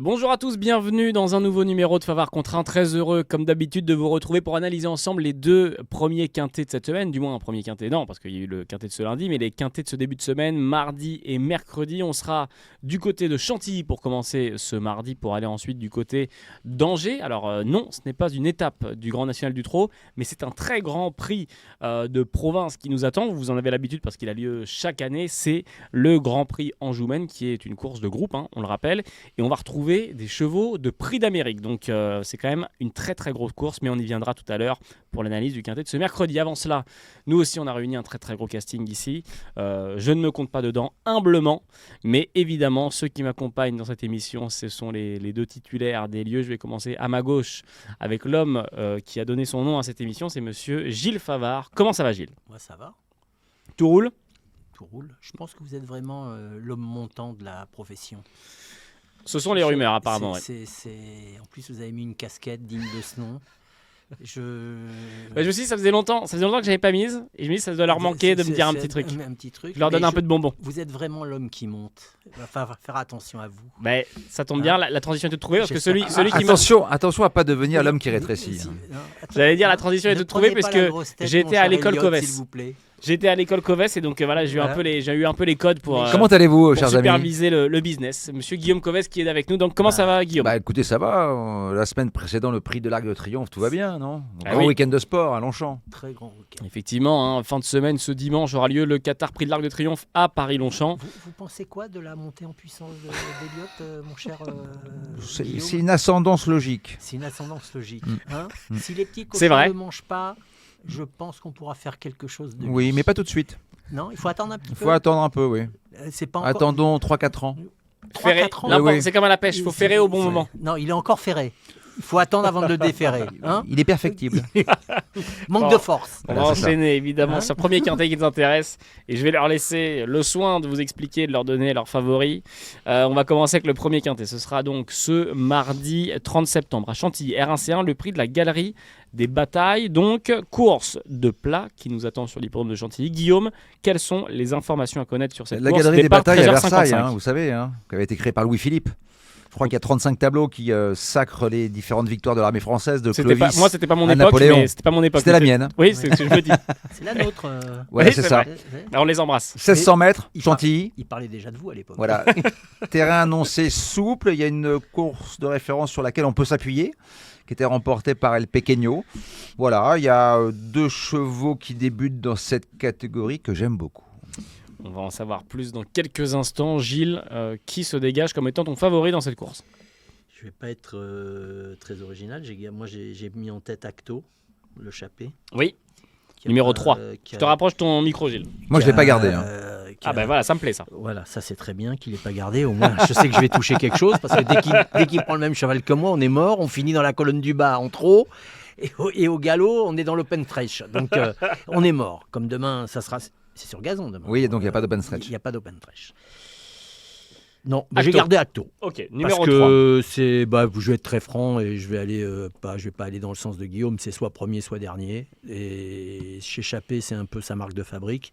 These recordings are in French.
Bonjour à tous, bienvenue dans un nouveau numéro de Favard contre 1. Très heureux, comme d'habitude, de vous retrouver pour analyser ensemble les deux premiers quintés de cette semaine. Du moins, un premier quintet, non, parce qu'il y a eu le quintet de ce lundi, mais les quintets de ce début de semaine, mardi et mercredi. On sera du côté de Chantilly pour commencer ce mardi, pour aller ensuite du côté d'Angers. Alors non, ce n'est pas une étape du Grand National du Trot, mais c'est un très grand prix de province qui nous attend. Vous en avez l'habitude parce qu'il a lieu chaque année. C'est le Grand Prix Anjoumen, qui est une course de groupe, on le rappelle. Et on va retrouver des chevaux de prix d'Amérique. Donc c'est quand même une très très grosse course, mais on y viendra tout à l'heure pour l'analyse du quintet de ce mercredi. Avant cela, nous aussi on a réuni un très très gros casting ici. Je ne me compte pas dedans, humblement, mais évidemment ceux qui m'accompagnent dans cette émission, ce sont les deux titulaires des lieux. Je vais commencer à ma gauche avec l'homme qui a donné son nom à cette émission, c'est monsieur Gilles Favard. Comment ça va, Gilles? Moi ça va. Tout roule? Tout roule. Je pense que vous êtes vraiment l'homme montant de la profession. Ce sont les rumeurs, apparemment. En plus, vous avez mis une casquette digne de ce nom. Je me suis dit, ça faisait longtemps que je n'avais pas mise. Et je me dis, ça doit leur manquer de me dire un petit truc. Je leur donne un peu de bonbons. Vous êtes vraiment l'homme qui monte. Il va falloir faire attention à vous. Mais ça tombe bien, la transition est toute trouvée. Parce que celui qui attention à pas devenir l'homme qui rétrécit. J'allais dire, la transition est toute trouvée parce que j'étais à l'école Coves. S'il vous plaît. J'étais à l'école Coves et donc voilà, j'ai eu un peu les codes pour, comment allez-vous, chers amis, superviser le business. Monsieur Guillaume Coves qui est avec nous. Donc comment ça va, Guillaume? Écoutez, ça va. La semaine précédente, le prix de l'Arc de Triomphe, tout va bien, non? Grand week-end de sport à Longchamp. Très grand week-end. Effectivement, fin de semaine, ce dimanche aura lieu le Qatar Prix de l'Arc de Triomphe à Paris-Longchamp. Vous pensez quoi de la montée en puissance d'Eliott, mon cher c'est une ascendance logique. C'est une ascendance logique. Si les petits cochons ne mangent pas, je pense qu'on pourra faire quelque chose de Oui, mais pas tout de suite. Non, il faut attendre un petit peu. Il faut attendre un peu, oui. C'est pas encore... Attendons 3-4 ans. 3-4 ans. Là, oui. C'est comme à la pêche, il faut ferrer au bon moment. Non, il est encore ferré. Il faut attendre avant de le déferrer. Il est perfectible. Manque de force. On va enchaîner évidemment sur le premier quintet qui nous intéresse. Et je vais leur laisser le soin de vous expliquer, de leur donner leurs favoris. On va commencer avec le premier quintet. Ce sera donc ce mardi 30 septembre à Chantilly, R1C1, le prix de la Galerie des Batailles. Donc, course de plat qui nous attend sur l'hippodrome de Chantilly. Guillaume, quelles sont les informations à connaître sur cette course? La Galerie des Batailles à Versailles, vous savez, qui avait été créée par Louis-Philippe. Je crois qu'il y a 35 tableaux qui sacrent les différentes victoires de l'armée française, de Clovis moi, c'était pas mon à époque, Napoléon. mais c'était pas mon époque. C'était la mienne. Oui, c'est ce que je me dis. C'est la nôtre. Ouais, c'est ça. On les embrasse. 1600 mètres, Chantilly. Il parlait déjà de vous à l'époque. Voilà. Terrain annoncé souple. Il y a une course de référence sur laquelle on peut s'appuyer, qui était remportée par El Pequeño. Voilà, il y a 2 chevaux qui débutent dans cette catégorie que j'aime beaucoup. On va en savoir plus dans quelques instants. Gilles, qui se dégage comme étant ton favori dans cette course? Je ne vais pas être très original. Moi, j'ai mis en tête Acto, le Chappé. Oui, numéro 3. Je te rapproche ton micro, Gilles. Moi, je ne l'ai pas gardé. Voilà, ça me plaît ça. Voilà, ça c'est très bien qu'il n'ait pas gardé. Au moins, je sais que je vais toucher quelque chose parce que dès qu'il prend le même cheval que moi, on est mort. On finit dans la colonne du bas en trop. Et au galop, on est dans l'open stretch. Donc, on est mort. Comme demain, ça sera... C'est sur gazon demain. Oui, donc il n'y a pas d'open stretch. Il n'y a pas d'open stretch. Non, j'ai gardé Acto. Ok, numéro 3. Parce que je vais être très franc et je vais pas aller dans le sens de Guillaume. C'est soit premier, soit dernier. Et chez Chappé, c'est un peu sa marque de fabrique.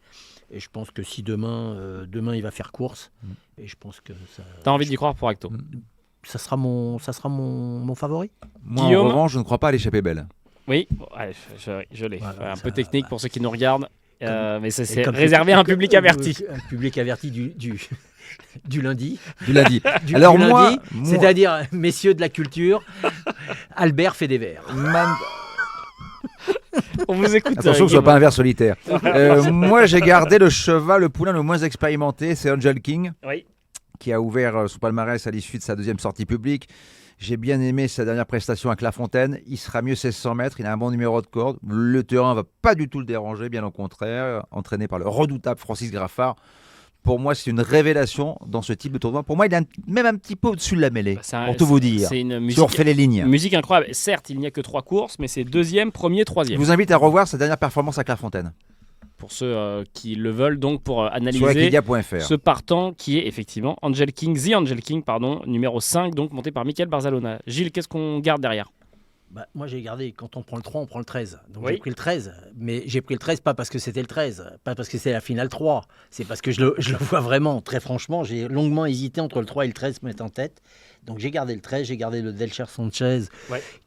Et je pense que si demain il va faire course, et je pense que ça. T'as envie d'y croire pour Acto? Ça sera mon favori. Moi, Guillaume, en revanche, je ne crois pas à l'échappée belle. Oui, je l'ai. Voilà, un peu technique pour ceux qui nous regardent. Mais c'est comme réservé à un public averti. Un public averti du lundi. Du lundi. Alors du lundi, c'est-à-dire messieurs de la culture, Albert fait des vers. On vous écoute. Attention que ce ne soit pas un vers solitaire. Moi, j'ai gardé le cheval, le poulain le moins expérimenté, c'est Angel King, qui a ouvert son palmarès à l'issue de sa 2e sortie publique. J'ai bien aimé sa dernière prestation à Clairefontaine. Il sera mieux 1600 mètres. Il a un bon numéro de corde. Le terrain ne va pas du tout le déranger, bien au contraire. Entraîné par le redoutable Francis Graffard. Pour moi, c'est une révélation dans ce type de tournoi. Pour moi, il est même un petit peu au-dessus de la mêlée, pour tout vous dire. C'est une musique, si on refait les lignes. Musique incroyable. Certes, il n'y a que 3 courses, mais c'est 2e, 1er, 3e. Je vous invite à revoir sa dernière performance à Clairefontaine. Pour ceux qui le veulent, donc pour analyser ce partant qui est effectivement The Angel King, numéro 5, donc monté par Michael Barzalona. Gilles, qu'est-ce qu'on garde derrière? Moi, j'ai gardé, quand on prend le 3, on prend le 13. Donc, Oui. j'ai pris le 13. Mais j'ai pris le 13 pas parce que c'était le 13, pas parce que c'est la finale 3. C'est parce que je le vois vraiment, très franchement. J'ai longuement hésité entre le 3 et le 13 me mettre en tête. Donc, j'ai gardé le 13, j'ai gardé le Delcher Sanchez,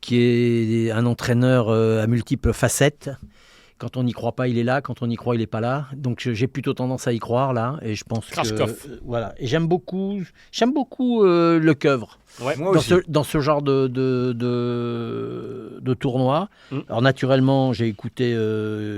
qui est un entraîneur à multiples facettes. Quand on n'y croit pas, il est là. Quand on y croit, il n'est pas là. Donc, j'ai plutôt tendance à y croire, là. Et je pense Krashkov. voilà. Et j'aime beaucoup Le Coeuvre. Ouais. Moi aussi. Dans ce genre de tournoi. Alors naturellement, j'ai écouté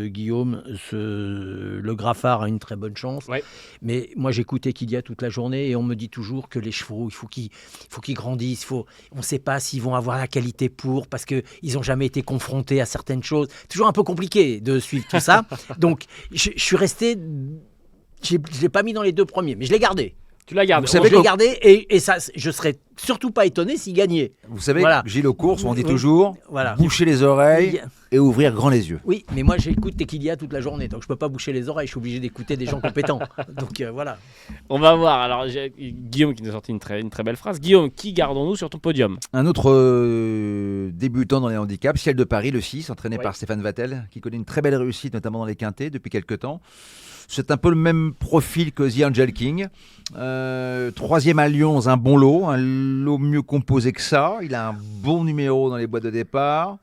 Guillaume, le Graffard a une très bonne chance. Ouais. Mais moi, j'écoutais Kydia toute la journée et on me dit toujours que les chevaux, il faut qu'ils grandissent. On ne sait pas s'ils vont avoir la qualité parce qu'ils n'ont jamais été confrontés à certaines choses. Toujours un peu compliqué de suivre tout ça. Donc, je suis resté... Je ne l'ai pas mis dans les 2 premiers, mais je l'ai gardé. Tu l'as gardé. Vous savez Je l'ai gardé et ça, je serais surtout pas étonné s'il gagnait. Vous savez, Voilà. Gilles aux courses, on dit Oui. toujours Voilà. boucher les oreilles et ouvrir grand les yeux. Oui, mais moi j'écoute Tequilia toute la journée, donc je peux pas boucher les oreilles, je suis obligé d'écouter des gens compétents. Donc voilà. On va voir. Alors, Guillaume qui nous a sorti une très belle phrase. Guillaume, qui gardons-nous sur ton podium? Un autre débutant dans les handicaps, Ciel de Paris, le 6, entraîné Ouais. par Stéphane Vattel, qui connaît une très belle réussite, notamment dans les quintés, depuis quelques temps. C'est un peu le même profil que The Angel King. 3e à Lyon, un bon lot, un lot mieux composé que ça. Il a un bon numéro dans les boîtes de départ.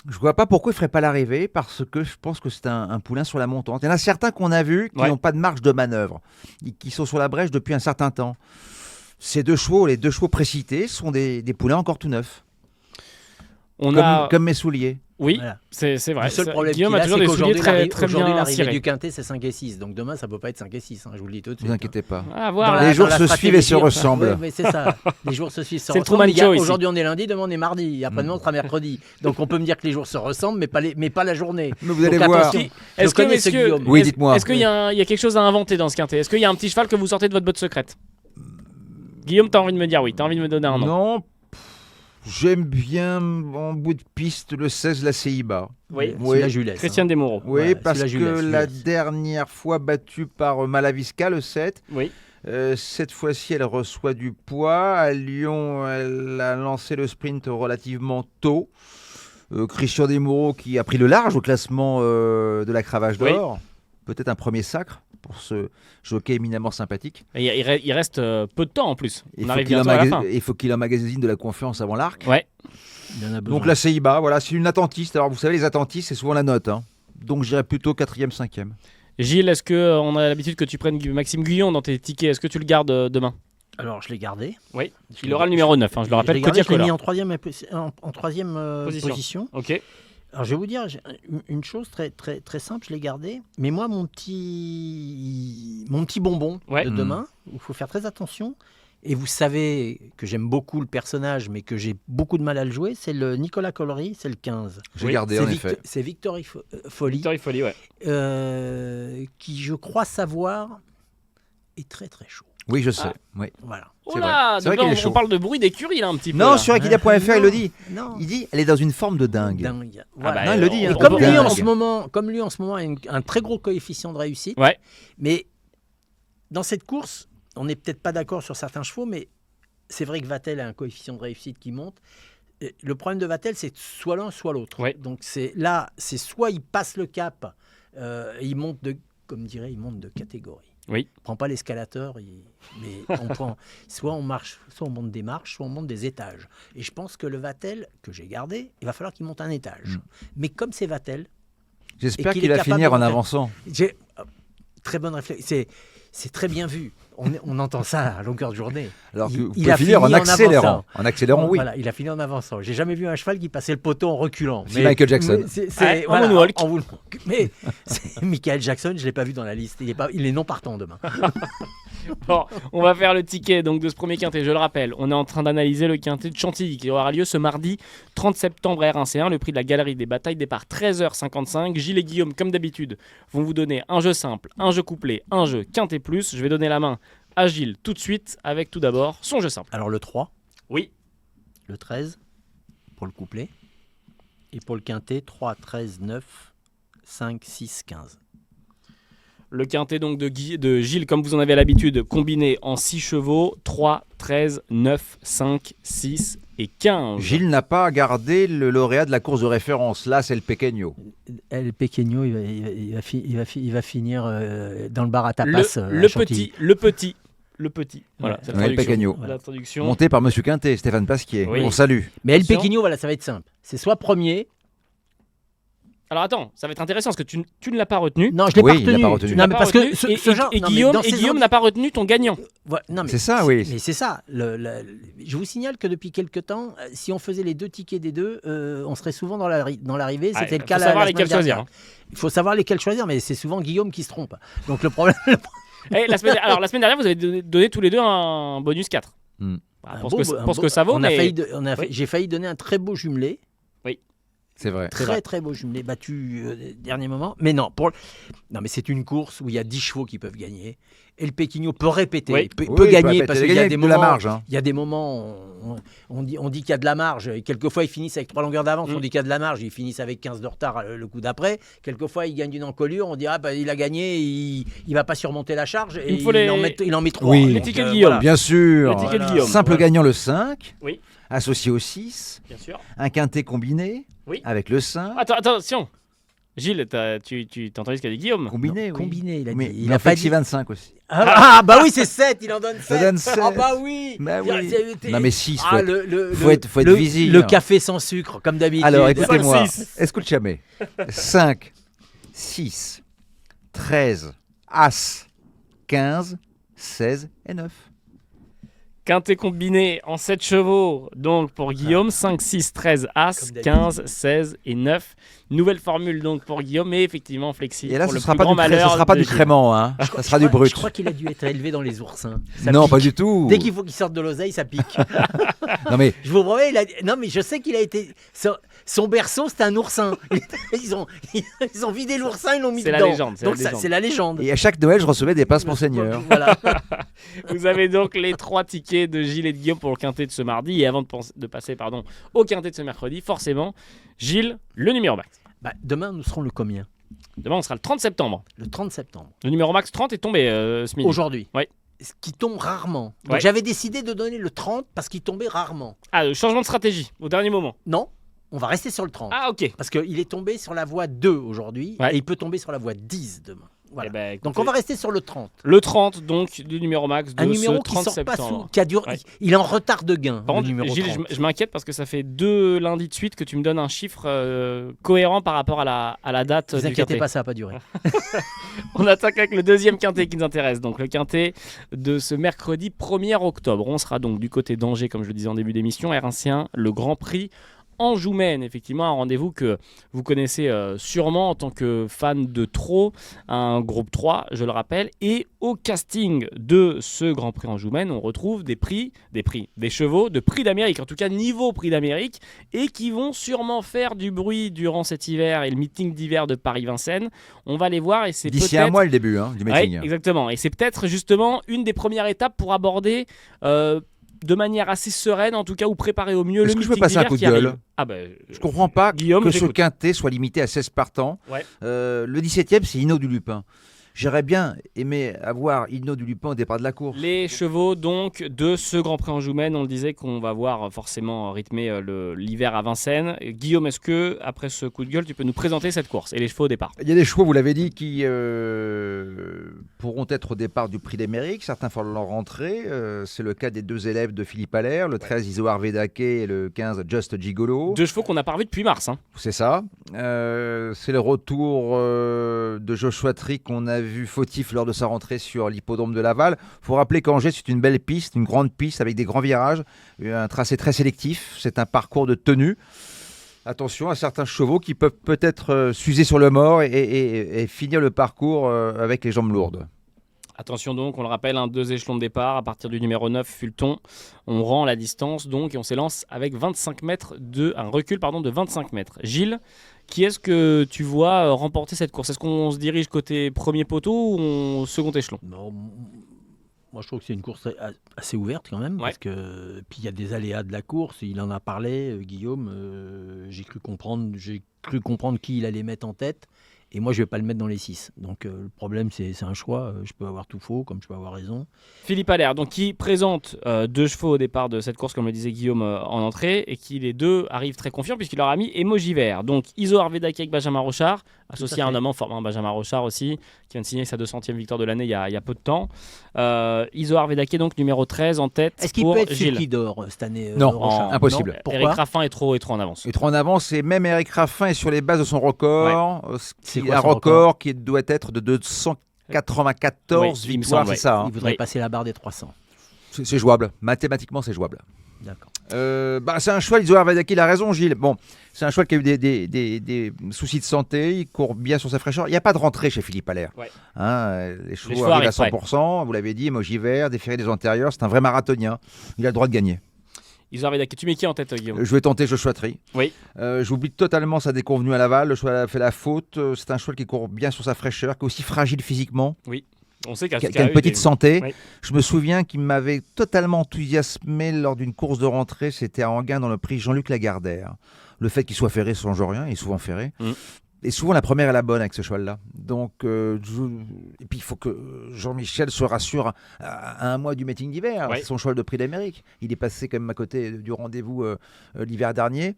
Je vois pas pourquoi il ne ferait pas l'arrivée, parce que je pense que c'est un poulain sur la montante. Il y en a certains qu'on a vus qui n'ont pas de marge de manœuvre, qui sont sur la brèche depuis un certain temps. Ces 2 chevaux, les 2 chevaux précités, sont des poulains encore tout neufs, comme mes souliers. Oui, Voilà. c'est vrai. Le seul problème Guillaume qu'il a a, toujours c'est des souliers qu'aujourd'hui très aujourd'hui, bien l'arrivée cirés. du quintet c'est 5 et 6, donc demain ça peut pas être 5 et 6, je vous le dis tout de Ne suite. vous inquiétez pas. Ah, voilà. Les jours dans la se stratégie, suivent et se enfin, ressemblent. ouais, mais c'est ça. Les jours se suivent, se C'est le ressemblent. Truman Les gars, Show ici. aujourd'hui on est lundi, demain on est mardi, après-demain on sera mercredi. Donc on peut me dire que les jours se ressemblent, mais pas la journée. Mais vous allez Donc, voir. attention, je Est-ce que, connais ce messieurs, Guillaume. Oui, est-ce- dites-moi. Est-ce qu'il y a quelque chose à inventer dans ce quintet? Est-ce qu'il y a un petit cheval que vous sortez de votre botte secrète? Guillaume, t'as envie de me dire oui, t'as envie de me donner un nom. Non, j'aime bien en bout de piste le 16, la CIBA. Oui. Celui-là, je lui laisse, Christian Desmoureaux. Oui, Ouais, parce celui-là, que je lui la laisse. dernière fois battue par Malavisca, le 7, Oui. cette fois-ci elle reçoit du poids. À Lyon, elle a lancé le sprint relativement tôt. Christian Desmoureaux qui a pris le large au classement de la Cravache d'Or. Peut-être un premier sacre pour ce jockey éminemment sympathique. Et il reste peu de temps en plus. Il On faut arrive qu'il bientôt à la fin. il faut qu'il emmagasine de la confiance avant l'arc. Ouais. Il en a besoin. Donc la CIBA, voilà, c'est une attentiste. Alors vous savez, les attentistes, c'est souvent la note. Hein. Donc je dirais plutôt 4e, 5e. Gilles, est-ce que on a l'habitude que tu prennes Maxime Guyon dans tes tickets? Est-ce que tu le gardes demain? Alors je l'ai gardé. Oui. Il aura le numéro 9, je le rappelle. Je l'ai gardé, je l'ai Cotia mis en 3e position. Ok. Alors je vais vous dire une chose très, très, très simple, je l'ai gardé. Mais moi, mon petit bonbon Ouais. de demain, il faut faire très attention. Et vous savez que j'aime beaucoup le personnage, mais que j'ai beaucoup de mal à le jouer, c'est le Nicolas Collery, c'est le 15. J'ai Oui, gardé en effet. C'est Victory Folly, Victory Folie, ouais. qui, je crois savoir, est très très chaud. Oui, je sais. Ah. Oui. Voilà. Oh C'est là, vrai. C'est vrai donc qu'il là, est chaud. on parle de bruit d'écurie là un petit peu. Non, là. sur Equidia.fr, il le dit. Non. Il dit, elle est dans une forme de dingue. Dingue. Ah bah, Non, il le dit, on- hein. Et on comme peut- lui, en dingue. ce moment, a un très gros coefficient de réussite, Ouais. mais dans cette course, on n'est peut-être pas d'accord sur certains chevaux, mais c'est vrai que Vattel a un coefficient de réussite qui monte. Et le problème de Vattel, c'est soit l'un, soit l'autre. Ouais. Donc c'est soit il passe le cap, et il monte comme dirait, il monte de catégorie. Oui. Il prend pas l'escalateur, mais on prend, soit on marche, soit on monte des marches, soit on monte des étages. Et je pense que le Vattel que j'ai gardé, il va falloir qu'il monte un étage. Mais comme c'est Vattel, J'espère et qu'il qu'il est va capable finir de en monter. avançant. j'ai très bonne réflexion. C'est très bien vu. On entend ça à longueur de journée. Alors que vous Il pouvez a finir en fini en accélérant. avançant. En accélérant, oui. Voilà, il a fini en avançant. J'ai jamais vu un cheval qui passait le poteau en reculant. C'est Michael Jackson. mais c'est- Ouais, en voilà, moonwalk. Mais Michael Jackson, je l'ai pas vu dans la liste. Il est non partant demain. Bon, on va faire le ticket donc de ce premier quintet. Je le rappelle, on est en train d'analyser le quintet de Chantilly qui aura lieu ce mardi 30 septembre à R1C1. Le prix de la Galerie des Batailles, départ 13h55. Gilles et Guillaume, comme d'habitude, vont vous donner un jeu simple, un jeu couplé, un jeu quintet plus. Je vais donner la main à Gilles tout de suite avec tout d'abord son jeu simple. Alors le 3, Oui. le 13 pour le couplet. Et pour le quintet, 3, 13, 9, 5, 6, 15. Le quintet donc de Gilles, comme vous en avez l'habitude, combiné en 6 chevaux, 3, 13, 9, 5, 6 et 15. Gilles n'a pas gardé le lauréat de la course de référence. Là, c'est le Pequeño. Le Pequeño, il va finir dans le bar à tapas. Le petit. Voilà, c'est la Ouais, le Pequeño. La traduction. Monté par Monsieur Quintet, Stéphane Pasquier. Oui. On salue. Mais El Attention. Pequeño, voilà, ça va être simple. C'est soit premier. Alors attends, ça va être intéressant parce que tu ne l'as pas retenu. Non, je l'ai Oui, pas il l'a retenu. pas retenu. Tu Non, l'as mais pas parce retenu, que ce et genre. non, mais Guillaume, dans ces Guillaume ordres- n'a pas retenu ton gagnant. Voilà, non, mais C'est ça, oui. Mais c'est ça. Je vous signale que depuis quelques temps, si on faisait les 2 tickets des 2, on serait souvent dans l'arrivée. C'était le cas Il faut savoir la lesquels semaine choisir. dernière. Il faut savoir lesquels choisir, mais c'est souvent Guillaume qui se trompe. Donc le problème. La semaine dernière, vous avez donné tous les deux un bonus 4. Pour ce que ça vaut, mais... J'ai failli donner un très beau jumelé. C'est vrai. Très beau jumelé battu dernier moment. Mais non, mais c'est une course où il y a 10 chevaux qui peuvent gagner. Et le Pequeño peut répéter, Oui. peut gagner parce qu'il y a des de moments. la marge. Hein. Il y a des moments, on dit qu'il y a de la marge. Et quelquefois, ils finissent avec 3 longueurs d'avance. On dit qu'il y a de la marge. Ils finissent avec 15 de retard le coup d'après. Quelquefois, ils gagnent une encolure. On dit il a gagné. Il va pas surmonter la charge. Et il en met 3. Oui. Les tickets de Guillaume. Bien sûr. Le ticket de Guillaume. Simple gagnant le 5. Oui. Associé au 6. Bien sûr. Un quintet combiné. Oui. Avec le 5. Attention. Gilles, tu t'as entendu ce qu'a dit Guillaume? Combiné, oui. Combiné, il a Mais dit. il a fait 25 aussi. Bah oui, c'est 7. Il en donne 7. Ça donne 7. Ah bah oui. Bah oui. Il a été- Non, mais 6. Ah, faut être visible. Le café sans sucre, comme d'habitude. Alors, écoutez-moi. 5-6. Escúchame. 5, 6, 13, As, 15, 16 et 9. Quintet combiné en 7 chevaux, donc pour Guillaume, 5, 6, 13, As, Comme d'habitude. 15, 16 et 9. Nouvelle formule donc pour Guillaume, mais effectivement flexible Et là, pour ce le sera plus pas grand malheur. ce sera pas de du Gilles. crément, hein. Ça sera du brut. Je crois qu'il a dû être élevé dans les oursins. Ça Non, pique. pas du tout. Dès qu'il faut qu'il sorte de l'oseille, ça pique. Non, mais Je vous promets, non mais je sais qu'il a été. Son berceau, c'était un oursin. Ils ont vidé l'oursin, ils l'ont mis C'est la dedans. légende, c'est Donc la légende. c'est la légende. et à chaque Noël, je recevais des passes Monseigneur. Voilà. Vous avez donc les 3 tickets de Gilles et de Guillaume pour le quintet de ce mardi. Et avant de passer au quintet de ce mercredi, forcément, Gilles, le numéro max. Bah, demain, nous serons le combien? Demain, on sera le 30 septembre. Le 30 septembre. Le numéro max 30 est tombé ce midi. Aujourd'hui. Ouais. Ce qui tombe rarement. Donc Ouais. j'avais décidé de donner le 30 parce qu'il tombait rarement. Ah, changement de stratégie au dernier moment. Non, on va rester sur le 30. Ah, ok. Parce qu'il est tombé sur la voie 2 aujourd'hui Ouais. et il peut tomber sur la voie 10 demain. Voilà. Eh ben, Donc écoutez, on va rester sur le 30. le 30 donc du numéro max de Un ce numéro qui 30 sort pas septembre. qui a duré. Ouais. Il est en retard de gain. Par le contre, numéro Gilles, 30. je m'inquiète parce que ça fait 2 lundis de suite que tu me donnes un chiffre cohérent par rapport à la date Ne vous du inquiétez quintet. pas, ça va pas durer. On attaque avec le deuxième quintet qui nous intéresse, donc le quintet de ce mercredi 1er octobre. On sera donc du côté d'Angers, comme je le disais en début d'émission, R1C1, le Grand Prix Anjoumen, effectivement un rendez-vous que vous connaissez sûrement en tant que fan de Trot, un groupe 3, je le rappelle, et au casting de ce Grand Prix Anjoumen, on retrouve des chevaux de prix d'Amérique, en tout cas niveau prix d'Amérique, et qui vont sûrement faire du bruit durant cet hiver et le meeting d'hiver de Paris-Vincennes. On va les voir et c'est d'ici peut-être... un mois, le début du meeting. Ouais, exactement, et c'est peut-être justement une des premières étapes pour aborder... de manière assez sereine, en tout cas, ou préparer au mieux Est-ce le que je peux meeting passer un d'hiver coup de qui gueule arrive. Ah ben, Je comprends pas Guillaume, que ce j'écoute. quintet soit limité à 16 partants. Ouais. Le 17e, c'est Hinault du Lupin. J'aurais bien aimé avoir Hinault du Lupin au départ de la course. Les chevaux donc de ce Grand Prix Anjoumen, on le disait qu'on va voir forcément rythmer l'hiver à Vincennes. Guillaume, est-ce que après ce coup de gueule, tu peux nous présenter cette course et les chevaux au départ? Il y a des chevaux, vous l'avez dit, qui pourront être au départ du Prix d'Amérique. Certains feront leur rentrée. C'est le cas des 2 élèves de Philippe Allaire, le 13 Isoar Vedake et le 15 Just Gigolo. 2 chevaux qu'on n'a pas revus depuis mars. Hein. C'est ça. C'est le retour de Joshua Tree qu'on a vu fautif lors de sa rentrée sur l'hippodrome de Laval. Il faut rappeler qu'Angers, c'est une belle piste, une grande piste avec des grands virages, un tracé très sélectif. C'est un parcours de tenue. Attention à certains chevaux qui peuvent peut-être s'user sur le mort et finir le parcours avec les jambes lourdes. Attention donc, on le rappelle, 2 échelons de départ à partir du numéro 9, Fulton. On rend la distance donc et on s'élance avec 25 mètres un recul de 25 mètres. Gilles, qui est-ce que tu vois remporter cette course? Est-ce qu'on se dirige côté premier poteau ou second échelon? Non, moi je trouve que c'est une course assez ouverte quand même, parce que puis il y a des aléas de la course. Il en a parlé, Guillaume. J'ai cru comprendre qui il allait mettre en tête. Et moi, je ne vais pas le mettre dans les 6. Donc, le problème, c'est un choix. Je peux avoir tout faux, comme je peux avoir raison. Philippe Allaire, donc qui présente 2 chevaux au départ de cette course, comme le disait Guillaume en entrée, et qui les deux arrivent très confiants puisqu'il leur a mis Emoji Vert. Donc Iso Arvedaki avec Benjamin Rochard, associé à un amant formant Benjamin Rochard aussi, qui vient de signer sa 200e victoire de l'année il y a peu de temps. Iso Arvedaki, donc numéro 13 en tête. Est-ce qu'il pour peut être Gilles. celui qui dort cette année Non, Rochard impossible. Non. Pourquoi Eric Raffin est trop en avance. Et trop en avance, et même Eric Raffin est sur les bases de son record. C'est Il quoi a un son record qui doit être de 294 Oui, il me victoires, semble, c'est ça. hein. Il voudrait Oui. passer la barre des 300. C'est jouable. Mathématiquement, c'est jouable. D'accord. C'est un cheval, Iso Arvedaki, il a raison, Gilles. Bon, c'est un cheval qui a eu des soucis de santé, il court bien sur sa fraîcheur. Il n'y a pas de rentrée chez Philippe Allaire. Ouais. Les chevaux chevaux arrivent à arrivent, 100%, vous l'avez dit, Emoji Vert, déféré des antérieurs, c'est un vrai marathonien. Il a le droit de gagner. Iso Arvedaki, tu mets qui en tête, Guillaume? Je vais tenter Joshua Tree. Oui. J'oublie totalement sa déconvenue à Laval. Le cheval a fait la faute. C'est un cheval qui court bien sur sa fraîcheur, qui est aussi fragile physiquement, On sait qui a une eu petite santé. Oui. Je me souviens qu'il m'avait totalement enthousiasmé lors d'une course de rentrée. C'était à Enghien dans le prix Jean-Luc Lagardère. Le fait qu'il soit ferré, ça change rien. Il est souvent ferré. Et souvent, la première est la bonne avec ce cheval-là. Donc, et puis, il faut que Jean-Michel se rassure à un mois du meeting d'hiver. Ouais. C'est son cheval de prix d'Amérique. Il est passé quand même à côté du rendez-vous l'hiver dernier.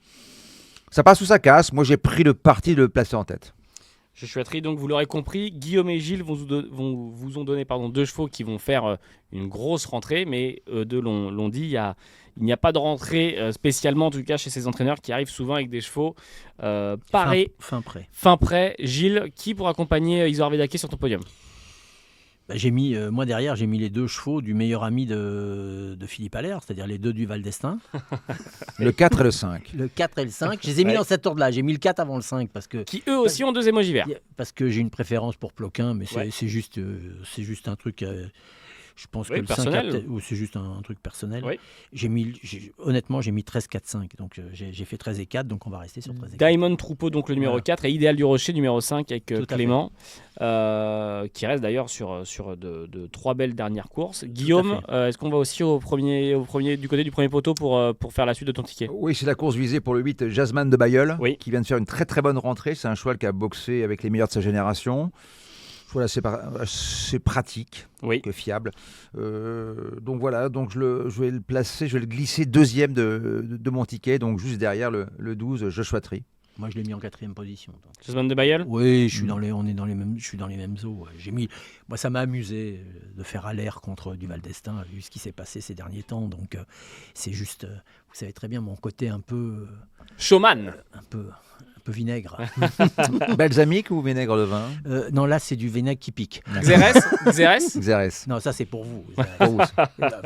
Ça passe ou ça casse. Moi, j'ai pris le parti de le placer en tête. Je suis attrayé, donc vous l'aurez compris, Guillaume et Gilles vous ont donné 2 chevaux qui vont faire une grosse rentrée, mais eux deux l'ont dit, il n'y a pas de rentrée spécialement, en tout cas chez ces entraîneurs qui arrivent souvent avec des chevaux parés, fin prêt. Gilles, qui pour accompagner Iso Arvedaki sur ton podium? Moi derrière, j'ai mis les 2 chevaux du meilleur ami de Philippe Allaire, c'est-à-dire les 2 du Val d'Estaing. Le 4 et le 5. Le 4 et le 5. Je les ai mis dans cet ordre-là. J'ai mis le 4 avant le 5 parce que Qui eux aussi ont 2 émojis verts. j'ai une préférence pour Ploquin, mais Ouais. c'est juste un truc. Je pense Oui, que le 5 personnel. c'est juste un truc personnel. Oui. Honnêtement, j'ai mis 13, 4, 5. Donc j'ai fait 13 et 4, donc on va rester sur 13 et 4. Diamond Troupeau, donc le numéro Voilà. 4, et Idéal du Rocher, numéro 5, avec Tout à Clément, qui reste d'ailleurs sur de 3 belles dernières courses. Guillaume, est-ce qu'on va aussi du côté du premier poteau pour faire la suite de ton ticket? Oui, c'est la course visée pour le 8, Jasmine de Bayeul, Oui. qui vient de faire une très très bonne rentrée. C'est un cheval qui a boxé avec les meilleurs de sa génération. Cheval assez pratique, Oui. que fiable. Donc voilà, je vais le placer, je vais le glisser deuxième de mon ticket, donc juste derrière le 12, Joshua Tree. Moi, je l'ai mis en 4e position. Donc. Jasmine de Bayeul? Oui, je suis dans les mêmes eaux. Ouais. Moi, ça m'a amusé de faire à l'air contre du Val d'Estaing, vu ce qui s'est passé ces derniers temps. Donc, c'est juste, vous savez très bien mon côté un peu Showman. vinaigre. Balsamique ou vinaigre de vin? Non, là, c'est du vinaigre qui pique. Xérès? Xérès. Non, ça, c'est pour vous. Pour vous,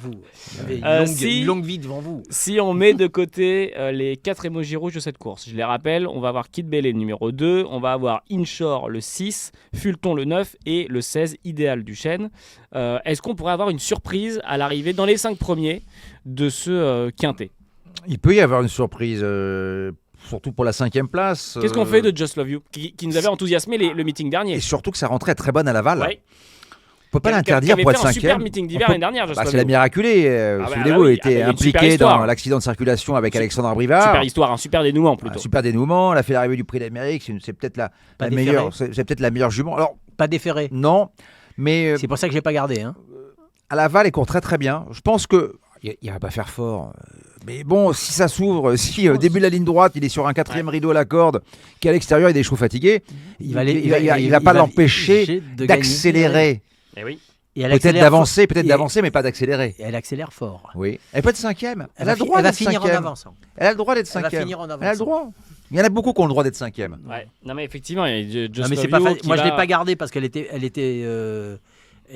Vous avez une longue vie devant vous. Si on met de côté les 4 émojis rouges de cette course, je les rappelle, on va avoir Kid Bellé numéro 2, on va avoir Inshore le 6, Fulton le 9 et le 16, Idéal du Chêne. Est-ce qu'on pourrait avoir une surprise à l'arrivée dans les 5 premiers de ce quintet? Il peut y avoir une surprise, surtout pour la 5e place. Qu'est-ce qu'on fait de Just Love You qui nous avait enthousiasmé le meeting dernier? Et surtout que sa rentrée est très bonne à Laval. Ouais. On peut pas Qui l'interdire avait pour être fait un super 5e. meeting d'hiver l'année dernière, Just Love C'est la You. miraculée. bah Souvenez-vous, oui, il était il y a une super impliqué histoire. dans l'accident de circulation avec Alexandre Abrivard. Super histoire, un super dénouement plutôt. Un super dénouement. Elle a fait l'arrivée du prix d'Amérique. C'est peut-être la déféré. meilleure. C'est peut-être la meilleure jument. Alors Pas déféré. non, mais C'est pour ça que je l'ai pas gardé. Hein. à Laval, elle court très très bien. Je pense que il va pas faire fort. Mais bon, si ça s'ouvre, si au début de la ligne droite, il est sur un 4e rideau à la corde, qu'à l'extérieur, il y a des chevaux fatigués, il va pas l'empêcher d'accélérer. Eh oui. Et elle Peut-être accélère d'avancer, fort. peut-être d'avancer, mais pas d'accélérer. Et elle accélère fort. Oui. Elle peut être 5e. Elle a le fi- droit elle va d'être finir en 5e. avançant. Elle a le droit d'être Elle va 5e. finir en Elle a le avançant. droit. Il y en a beaucoup qui ont le droit d'être 5e. Ouais. Non mais effectivement, il y a Just Non, mais Love c'est pas You facile. qui Moi, je l'ai va- pas gardée parce qu'elle était.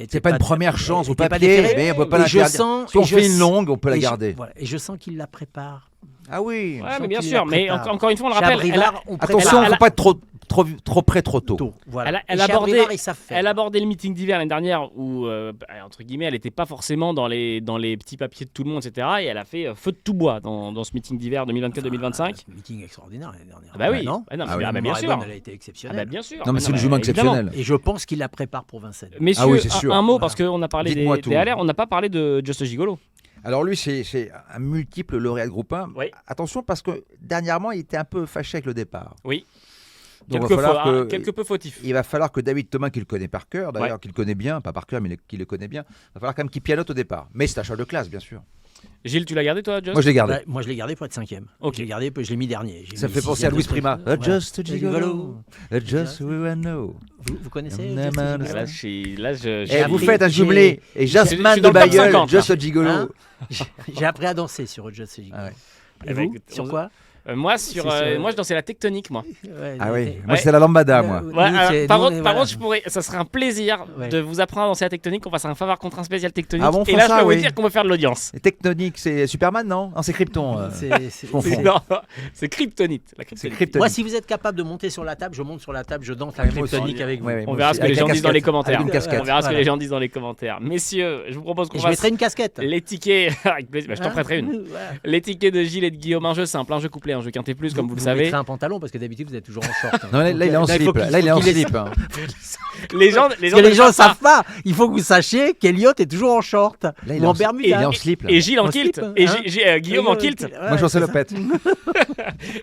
C'est pas une première chance au était pas papier, déférée. mais on peut pas Et je l'interdire. sens- Si on et je fait une s- longue, on peut la et je- garder. voilà. Et je sens qu'il la prépare. Ah oui. Ouais, sens mais bien qu'il sûr, la mais prépare. encore une fois, on le Chez rappelle, Abrivard, on prépare Attention, il ne elle faut a- pas être trop près, trop tôt. tôt. Voilà. Elle Et a chez abordé- Abrivard, ils savent faire. Elle abordait le meeting d'hiver l'année dernière où, entre guillemets, elle n'était pas forcément dans les petits papiers de tout le monde, etc. Et elle a fait feu de tout bois dans ce meeting d'hiver 2024-2025. Un meeting extraordinaire l'année dernière. Ah bah oui. Non Ah non, Ah oui. bah bien sûr. Elle a été Ah exceptionnelle. bah bien sûr. Non, mais Ah c'est une jument évidemment. exceptionnelle. Et je pense qu'il la prépare pour Vincennes. Messieurs, Ah oui, c'est sûr. un mot, Voilà. parce qu'on a parlé Dites-moi des tout. LR, on n'a pas parlé de Just Gigolo. Alors lui, c'est un multiple lauréat de groupe 1. Oui. Attention, parce que dernièrement, il était un peu fâché avec le départ. Oui. Donc, il va falloir que... quelque peu fautif. Il va falloir que David Thomas, qui le connaît par cœur, d'ailleurs, qu'il connaît bien, pas par cœur, mais qu'il le connaît bien, il va falloir quand même qu'il pianote au départ. Mais c'est un cheval de classe, bien sûr. Gilles, tu l'as gardé toi, Just? Moi, je l'ai gardé. Moi, je l'ai gardé pour être 5e. Ok. Je l'ai gardé, je l'ai mis dernier. Ça me fait penser à Louis Prima. Just a gigolo, just we know. Vous connaissez Là, J'ai vous appris- faites un jumelé. Et je Jasmine suis dans de le top Bayeul, 50, Just a gigolo. Hein J'ai appris à danser sur Just a Gigolo. Ah ouais. Et vous, sur quoi Moi, C'est sur- moi, je dansais la tectonique, moi. Ah oui, Ouais. moi c'est la lambada, moi. Ouais, alors, par contre, ça serait un plaisir Ouais. de vous apprendre à danser la tectonique, qu'on fasse un faveur contre un spécial tectonique. Ah bon, et faut là, ça, je peux oui. vous dire qu'on va faire de l'audience. Et Tectonique, c'est Superman, non? Non, c'est Krypton. confonds. Non, c'est Kryptonite. La C'est Kryptonite. Kryptonite. Moi, si vous êtes capable de monter sur la table, je monte sur la table, je danse la Ouais, moi aussi. kryptonique avec vous. Ouais, ouais, On moi verra aussi. ce que les Avec gens la disent dans les casquette. commentaires. Avec une casquette. On verra ce que Voilà. les gens disent dans les commentaires. Messieurs, je vous propose qu'on Et je fasse mettrai une casquette. les tickets. Avec plaisir. Bah, je t'en prêterai une. Voilà. Les tickets de Gilles et de Guillaume, un jeu simple, un jeu couplé, un jeu quinté plus, comme vous le savez. mettrez un pantalon parce que d'habitude vous êtes toujours en short. Non, là, il est en Là, il slip. faut qu'il- Là, il est en faut qu'il slip. hein. Les gens, Parce que les gens ne savent pas. Il faut que vous sachiez qu'Eliott est toujours en short Là, il ou est en en- bermuda. il est en slip. là. Et Gilles en En kilt. slip, hein. Et Guillaume en Ouais, kilt. ouais, Moi, je c'est le ça. pète.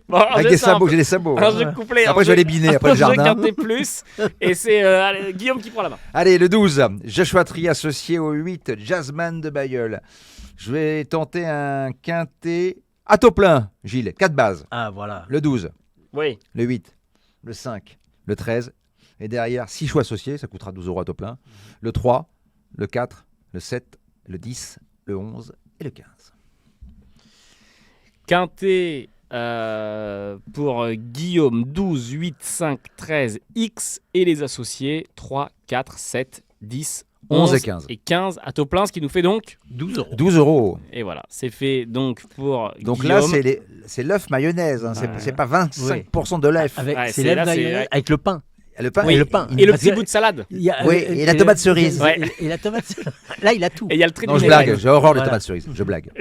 Bon, un Avec jeu des simple, sabots, j'ai des sabots. un jeu couplé. Après, un je vais jeu- les biner après un le jeu jardin. quinté plus. Et c'est allez, Guillaume qui prend la main. Allez, le 12, Joshua Tree associé au 8, Jasmine de Bayeul. Je vais tenter un quintet à taux plein, Gilles, 4 bases. Ah voilà. Le 12, Oui. le 8, le 5, le 13. Et derrière, 6 choix associés, ça coûtera 12 € à taux plein. Le 3, le 4, le 7, le 10, le 11 et le 15. Quintet pour Guillaume, 12, 8, 5, 13, X et les associés 3, 4, 7, 10, 11 11 et 15. Et 15 à taux plein, ce qui nous fait donc. 12 euros. 12 €. Et voilà, c'est fait donc pour Donc Guillaume. là, c'est l'œuf mayonnaise. Hein. Ouais. C'est pas 25% de l'œuf. Avec, Ouais, c'est c'est- là, l'œuf c'est- mayonnaise avec le pain. Le pain Oui, et le pain. Et le Parce petit que- bout de salade. Il y a- Oui, et la tomate cerise. Ouais. Et la tomate. Là, il a tout. Et il y a le trait Non, du je vinaigre. blague. J'ai horreur de Voilà. tomate cerise. Je blague.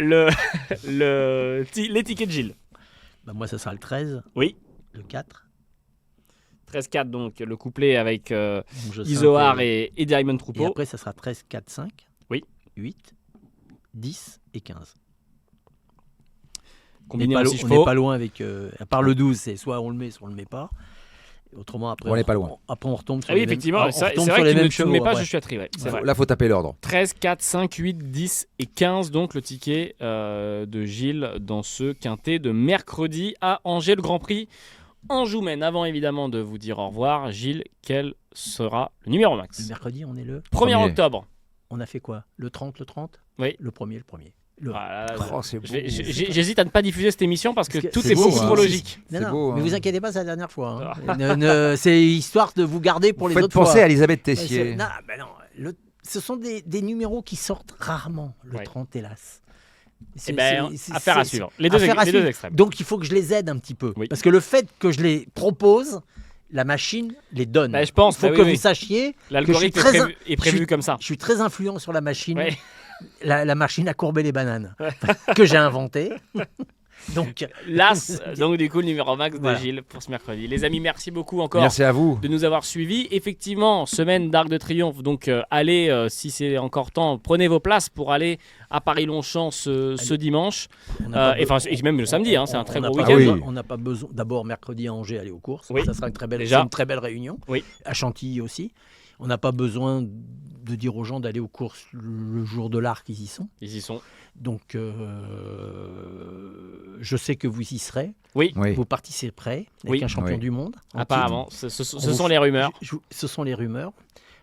Les tickets de Gilles. Bah, moi, ça sera le 13. Oui. Le 4. 13-4, donc le couplet avec Donc, je sais Isoar que- et Diamond Et Troupeau. après, ça sera 13, 4, 5. Oui. 8, 10 et 15. Combiné on en n'est 6 pas, chevaux. pas loin avec. À part le 12, c'est soit on le met, soit on le met pas. Autrement, après, On n'est pas loin. Après, on retombe sur Ah oui, les mêmes- effectivement, on c'est retombe vrai sur que les mêmes tu ne mets chevaux pas, après. je suis à tri, ouais, c'est vrai. Là, faut taper l'ordre. 13, 4, 5, 8, 10 et 15, donc le ticket de Gilles dans ce quintet de mercredi à Angers, le Grand Prix Anjoumen. Avant évidemment de vous dire au revoir, Gilles, quel sera le numéro Le max? mercredi, on est le. 1er Premier. octobre. On a fait quoi? Le 30, le 30? Oui. Le premier, le premier. Le... Voilà, Oh, c'est beau. J'hésite à ne pas diffuser cette émission parce que Parce que tout c'est est beau, beaucoup hein. trop logique. Non, C'est non, beau, mais hein. vous inquiétez pas, c'est la dernière fois. Hein. C'est histoire de vous garder pour les Faites autres penser fois. à Elisabeth Ouais, Tessier. non, ben non, ce sont des numéros qui sortent rarement, le Ouais. 30, hélas. Eh ben, affaire à c'est- suivre. Les deux, affaire à les deux suivre. extrêmes. Donc il faut que je les aide un petit peu. Oui. Parce que le fait que je les propose, la machine les donne. Bah, je pense, il faut bah que oui, vous oui. sachiez, L'algorithme très est prévu je suis- comme ça. je suis très influent sur la machine. Ouais. La machine à courber les bananes que j'ai inventée. Donc, L'As, donc du coup, le numéro max de Voilà. Gilles pour ce mercredi. Les amis, merci beaucoup encore. Merci à vous. De nous avoir suivis. Effectivement, semaine d'Arc de Triomphe. Donc, allez, si c'est encore temps, prenez vos places pour aller à Paris-Longchamp ce dimanche. on n'a pas Et, enfin, be- et même le samedi, hein, c'est un très on n'a gros pas week-end. Ah oui. On n'a pas besoin. D'abord, mercredi à Angers, aller aux courses. Oui. Ça sera Déjà. une très belle réunion. Oui. À Chantilly aussi. On n'a pas besoin de dire aux gens d'aller aux courses le jour de l'Arc, ils y sont. Ils y sont. Donc, je sais que vous y serez. Oui. Vous participerez avec Oui. un champion Oui. du monde. en Apparemment, ce titre. sont les rumeurs. Ce sont les rumeurs.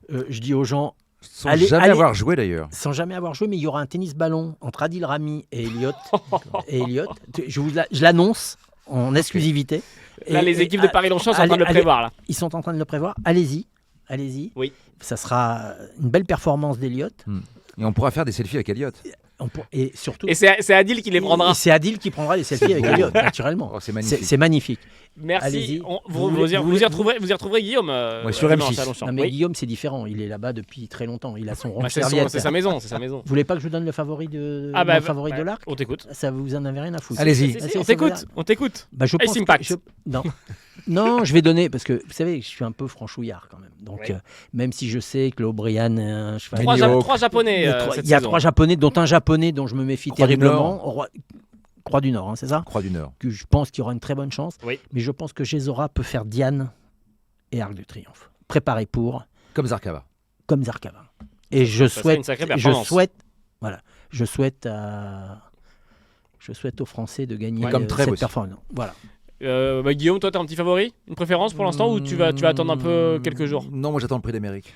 Je dis aux gens, Sans Allez, jamais allez. avoir joué d'ailleurs. sans jamais avoir joué, mais il y aura un tennis ballon entre Adil Rami et Elliott. Je l'annonce en exclusivité. Là, les équipes de Paris-Longchamp sont en train de le allez- prévoir. Là. Ils sont en train de le prévoir. Allez-y. Allez-y. Oui. Ça sera une belle performance d'Elliott. Et on pourra faire des selfies avec Elliott. Et surtout. Et c'est Adil qui les prendra. Et c'est Adil qui prendra les selfies avec beau. Elliott, naturellement. Oh, c'est magnifique. C'est magnifique. Merci. Allez-y. Vous y retrouverez Guillaume. sur dimanche M6. à Longchamp. Non, mais Oui. Guillaume, c'est différent. Il est là-bas depuis très longtemps. Il a son rond Bah, de c'est serviette. sa maison. C'est sa maison. Vous voulez pas que je vous donne le favori de, Ah, bah, mon favori bah, de l'Arc? On t'écoute. Ça vous en avez rien à foutre. Allez-y. Si, Ah, si, ça on vous t'écoute. a- On t'écoute. Bah, je Ace pense que Impact. non. Non, je vais donner parce que vous savez, je suis un peu franchouillard quand même. Donc, Oui. même si je sais que le O'Brien est un cheval. Trois New York. Trois japonais. Il y a trois japonais, dont un japonais dont je me méfie Croix du terriblement. Croix du Nord, hein, c'est ça? Croix du Nord. Que je pense qu'il y aura une très bonne chance. Oui. Mais je pense que Gézora peut faire Diane et Arc de Triomphe. Préparez pour, Comme Zarkava. comme Zarkava. Et je Ça serait une souhaite, sacrée je performance. souhaite aux Français de gagner Comme Trèbes cette aussi. performance. Voilà. Guillaume, toi, t'as un petit favori? Une préférence pour l'instant ou tu vas attendre un peu quelques jours? Non, moi j'attends le prix d'Amérique.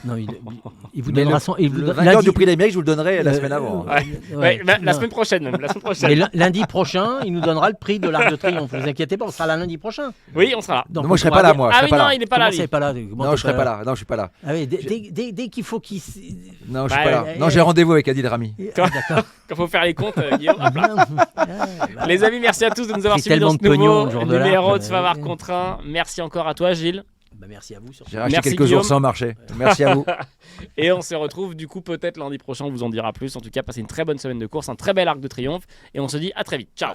Non, il vous Mais donnera son. Le vainqueur du prix d'Amérique, je vous le donnerai la semaine avant. La semaine prochaine même. La semaine prochaine. Mais lundi prochain, il nous donnera le prix de l'Arc de Triomphe. Ne vous inquiétez pas, on sera là lundi prochain. Oui, on sera là. Donc, Moi, je serai on pourra pas là, dire- moi. Je Ah serai oui, pas non, là. il est pas Comment là. ça, lui. il est pas là comment Non, t'es je serai pas là. Non, je suis pas là. Ah oui, dès qu'il faut qu'il. Non, je suis Bah, pas là. Non, j'ai rendez-vous avec Adil Rami. Ah, d'accord. Quand faut faire les comptes, Guillaume. Les amis, merci à tous de nous avoir Pris suivis dans tellement ce de pognon nouveau le jour de l'Arc, numéro de ouais. Favard contre 1. Merci encore à toi, Gilles. Bah, merci à vous. Surtout. J'ai racheté Merci, quelques Guillaume. jours sans marché. Merci à vous. Et on se retrouve du coup peut-être lundi prochain, on vous en dira plus. En tout cas, passez une très bonne semaine de course, un très bel Arc de Triomphe. Et on se dit à très vite. Ciao.